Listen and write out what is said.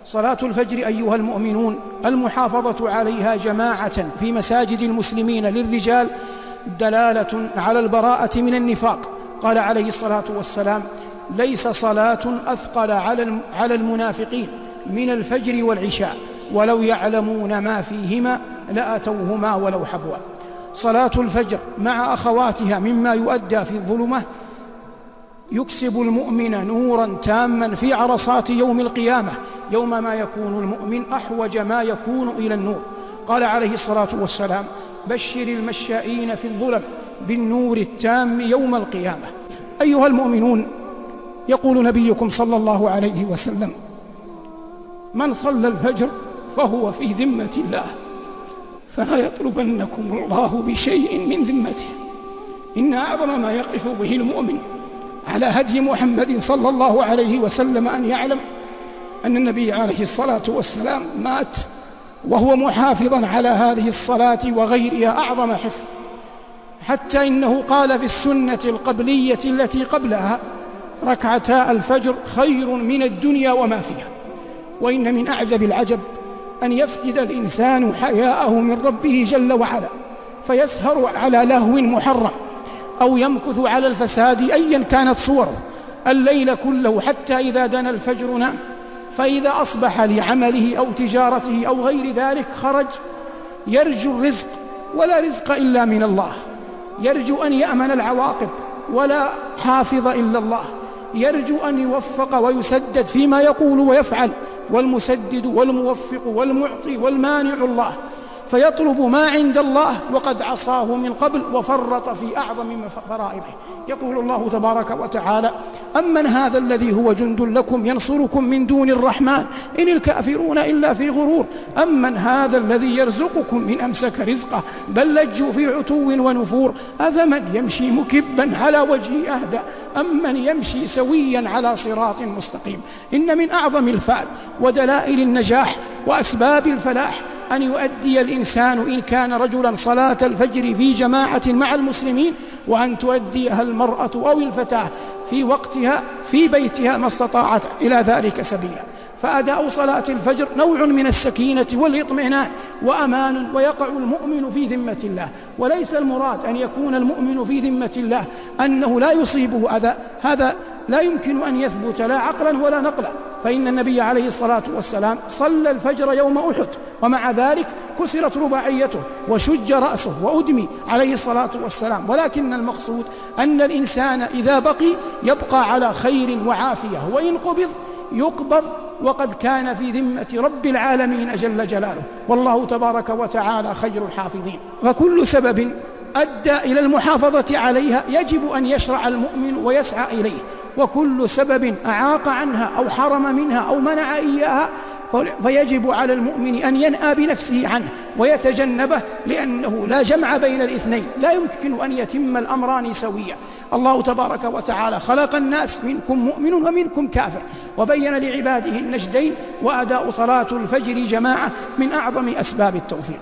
صلاة الفجر أيها المؤمنون المحافظة عليها جماعة في مساجد المسلمين للرجال دلالة على البراءة من النفاق. قال عليه الصلاة والسلام: ليس صلاة أثقل على المنافقين من الفجر والعشاء ولو يعلمون ما فيهما لأتوهما ولو حبوا. صلاة الفجر مع أخواتها مما يؤدى في الظلمة يكسب المؤمن نورا تاما في عرصات يوم القيامة، يوم ما يكون المؤمن أحوج ما يكون إلى النور. قال عليه الصلاة والسلام: بشر المشائين في الظلم بالنور التام يوم القيامة. أيها المؤمنون، يقول نبيكم صلى الله عليه وسلم: من صلى الفجر فهو في ذمة الله، فلا يطلبنكم الله بشيء من ذمته. إن أعظم ما يقف به المؤمن على هدي محمد صلى الله عليه وسلم أن يعلم أن النبي عليه الصلاة والسلام مات وهو محافظا على هذه الصلاة وغيرها أعظم حفظ، حتى إنه قال في السنة القبلية التي قبلها: ركعتا الفجر خير من الدنيا وما فيها. وإن من أعجب العجب أن يفقد الإنسان حياءه من ربه جل وعلا فيسهر على لهو محرم أو يمكث على الفساد أيا كانت صوره الليل كله حتى إذا دنا الفجر نام، فإذا أصبح لعمله أو تجارته أو غير ذلك خرج يرجو الرزق ولا رزق إلا من الله، يرجو أن يأمن العواقب ولا حافظ إلا الله، يرجو أن يوفق ويسدد فيما يقول ويفعل، والمسدد والموفق والمعطي والمانع الله، فيطلب ما عند الله وقد عصاه من قبل وفرط في أعظم فرائضه. يقول الله تبارك وتعالى: أمن هذا الذي هو جند لكم ينصركم من دون الرحمن إن الكافرون إلا في غرور، أمن هذا الذي يرزقكم من أمسك رزقه بل لجوا في عتو ونفور، أفمن يمشي مكبا على وجهه أهدى أمن يمشي سويا على صراط مستقيم. إن من أعظم الفعل ودلائل النجاح وأسباب الفلاح أن يؤدي الإنسان إن كان رجلا صلاة الفجر في جماعة مع المسلمين، وأن تؤديها المرأة أو الفتاة في وقتها في بيتها ما استطاعت إلى ذلك سبيلا. فأداء صلاة الفجر نوع من السكينة والإطمئنان وأمان، ويقع المؤمن في ذمة الله. وليس المراد أن يكون المؤمن في ذمة الله أنه لا يصيبه أذى، هذا لا يمكن أن يثبت لا عقلا ولا نقلا، فإن النبي عليه الصلاة والسلام صلى الفجر يوم أحد ومع ذلك كسرت رباعيته وشج رأسه وأدمي عليه الصلاة والسلام. ولكن المقصود أن الإنسان إذا بقي يبقى على خير وعافية، وإن قبض يقبض وقد كان في ذمة رب العالمين جل جلاله، والله تبارك وتعالى خير الحافظين. وكل سبب أدى إلى المحافظة عليها يجب أن يشرع المؤمن ويسعى إليه، وكل سبب أعاق عنها أو حرم منها أو منع إياها فيجب على المؤمن أن ينأى بنفسه عنه ويتجنبه، لأنه لا جمع بين الاثنين، لا يمكن أن يتم الأمران سويا. الله تبارك وتعالى خلق الناس منكم مؤمن ومنكم كافر، وبين لعباده النجدين، وأداء صلاة الفجر جماعة من أعظم أسباب التوفيق.